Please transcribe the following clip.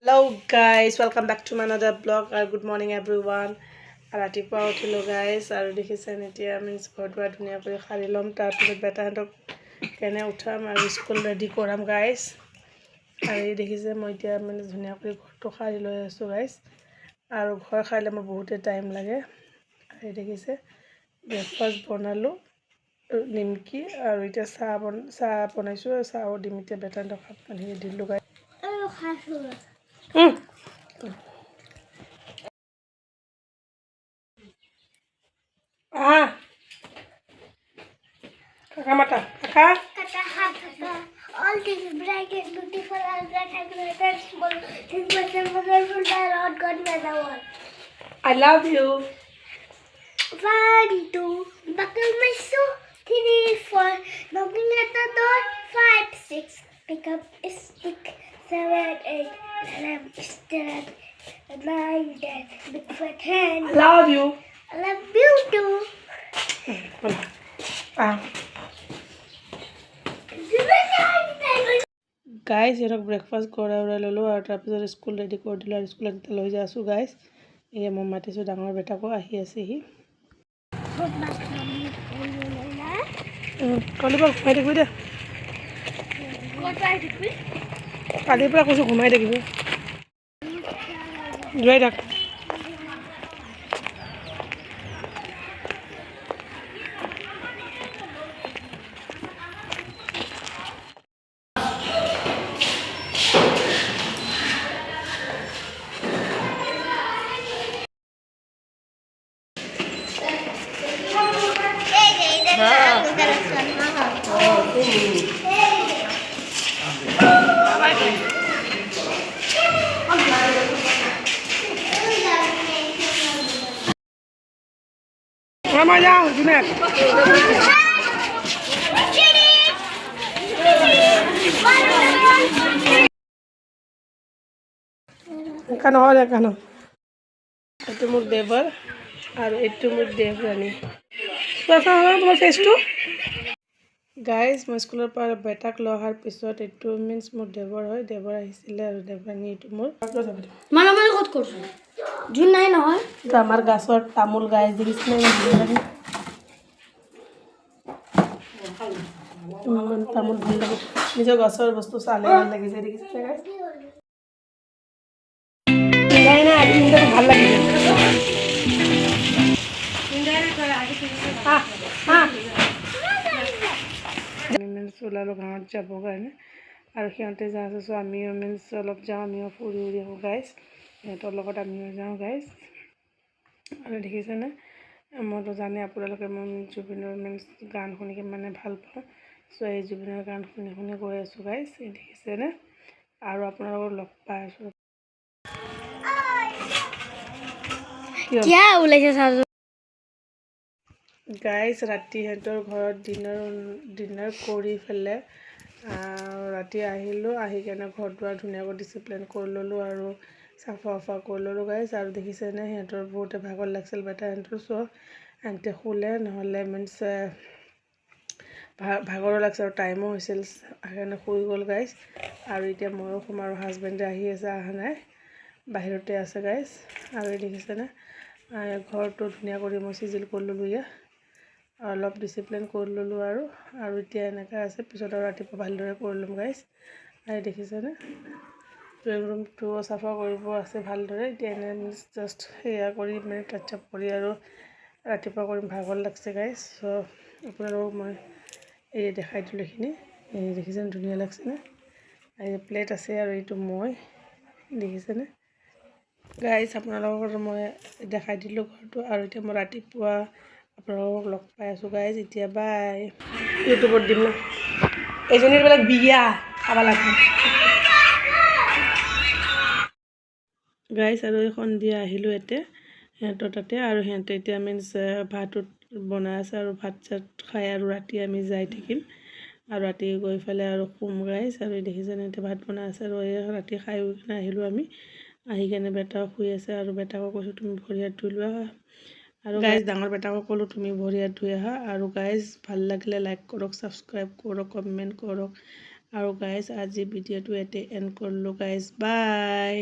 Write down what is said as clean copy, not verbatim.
Hello guys, welcome back to my another vlog. Good morning everyone. ৰাতিপুৱা উঠিলোঁ guys আৰু দেখিছেন এতিয়া আমি ঘৰটো ধুনীয়াকৈ সাৰি ল'ম তাৰপিছত বেটাহঁতক কেনে উঠাম আৰু স্কুল ৰেডি কৰাম guys আৰু এই দেখিছে মই এতিয়া মানে ধুনীয়াকৈ ঘৰটো সাৰি লৈ আছোঁ guys আৰু ঘৰ সাৰিলে মোৰ বহুতে টাইম লাগে আৰু এই দেখিছে ব্ৰেকফাষ্ট বনালোঁ নিমকি আৰু এতিয়া চাহ বনাইছোঁ চাহও দিম এতিয়া বেটাহঁতক পানী দিলোঁ guys Kakak mata, kakak. All these bright and beautiful and bright and beautiful things wonderful Lord God made the world. I love you. 1, 2, buckle my shoe. 3, 4, knocking at the door. 5, 6, pick up a stick. 7, 8, 11, 9, 10, big fat hand. I love you. I love you too. Guys, সিহঁতক breakfast কৰাই ল'লোঁ আৰু তাৰপিছত school ready কৰি দিলোঁ আৰু স্কুলত এতিয়া লৈ যাই আছোঁ গাইজ এয়া মই মাতিছোঁ ডাঙৰ বেটাকো আহি আছেহি কালিৰ পৰা ঘুমাই থাকিবি দে কালিৰ পৰা কৈছোঁ ঘুমাই থাকিবি যোৱাই থাক Mama যাও জুনেট কেন হয় কেন এইটো মোৰ দেৱৰ আৰু এইটো মোৰ দেৱৰাণী তোমাৰ ফেচটো গাইজ মই স্কুলৰ পৰা বেটাক লৈ অহাৰ পিছত এইটো মিন্স মোৰ দেৱৰ হয় দেৱৰ আহিছিলে আৰু দেৱৰাণী এইটো মোৰ জুন নাই নহয় আমাৰ গাছৰ তামোল গাছ দেখিছিলে তামোল ভাল লাগে নিজৰ গছৰ বস্তু চালে ভাল লাগিছে দেখিছে গাইজ ভাল লাগিছে ওলালোঁ গাঁৱত যাবৰ কাৰণে আৰু সিহঁতে যাই আছোঁ আমিও মিন্স অলপ যাওঁ আমিও ফুৰি উৰি আহোঁ গাইজ সিহঁতৰ লগত আমিও যাওঁ গাইজ আৰু দেখিছেনে মইতো জানে আপোনালোকে মই জুবিনৰ মিন্স গান শুনি মানে ভাল পাওঁ চ' এই জুবিনৰ গান শুনি শুনি গৈ আছোঁ গাইজ এই দেখিছেনে আৰু আপোনালোকক লগ পাই আছোঁ গাইজ ৰাতি সিহঁতৰ ঘৰত ডিনাৰ কৰি পেলাই ৰাতি আহিলোঁ আহি কেনে ঘৰ দুৱাৰ ধুনীয়াকৈ ডিচিপ্লিন কৰি ল'লোঁ আৰু চাফা কৰি ল'লোঁ গাইজ আৰু দেখিছেনে সিহঁতৰ বহুতে ভাগৰ লাগিছিল বেটাহঁতৰ চ' সিহঁতে শুলে নহ'লে মিন্স ভাগৰো লাগিছে আৰু টাইমো হৈছিল সেইকাৰণে শুই গ'ল গাইজ আৰু এতিয়া ময়ো শুম আৰু হাজবেণ্ডে আহি আছে অহা নাই বাহিৰতে আছে গাইজ আৰু এই দেখিছেনে ঘৰটো ধুনীয়া কৰি মই চিজিল কৰি ল'লোঁ ইয়াত অলপ ডিচিপ্লিন কৰি ল'লোঁ আৰু এতিয়া এনেকৈ আছে পিছত আৰু ৰাতিপুৱা ভালদৰে কৰি ল'ম গাইজ আৰু দেখিছেনে ড্ৰয়িং ৰুমটো চাফা কৰিব আছে ভালদৰে এতিয়া এনে জাষ্ট সেয়া কৰি মানে টাচ আপ কৰি আৰু ৰাতিপুৱা কৰিম ভাগৰ লাগিছে গাইজ চ' আপোনালোকক মই এই দেখাই দিলোঁ এইখিনি এই দেখিছেনে ধুনীয়া লাগিছেনে এই প্লেট আছে আৰু এইটো মই দেখিছেনে গাইজ আপোনালোকৰ মই দেখাই দিলোঁ ঘৰটো আৰু এতিয়া মই ৰাতিপুৱা আপোনালোকক লগ পাই আছোঁ গাইজ এতিয়া বাই ইউটিউবত দিম ন এজনীৰ বেলেগ বিয়া খাব লাগে গাইজ আৰু এই সন্ধিয়া আহিলোঁ এতিয়া সিহঁতৰ তাতে আৰু সিহঁতে এতিয়া মিন্স ভাতত বনাই আছে আৰু ভাত চাত খাই আৰু ৰাতি আমি যাই থাকিম আৰু ৰাতি গৈ পেলাই আৰু শুম গাইজ আৰু দেখিছেনে এতিয়া ভাত বনাই আছে আৰু এই ৰাতি খাই কিনে আহিলোঁ আমি আহি কেনে বেটাও শুই আছে আৰু বেটাকো কৈছোঁ তুমি ভৰি হাত ধুই লোৱা আৰু গাইজ ডাঙৰ বেটাকো ক'লোঁ তুমি ভৰি হাত ধুই আহা আৰু গাইজ ভাল লাগিলে লাইক কৰক ছাবস্ক্ৰাইব কৰক কমেণ্ট কৰক আৰু গাইজ আজি ভিডিঅ'টো ইয়াতে এণ্ড কৰিলোঁ গাইজ বাই।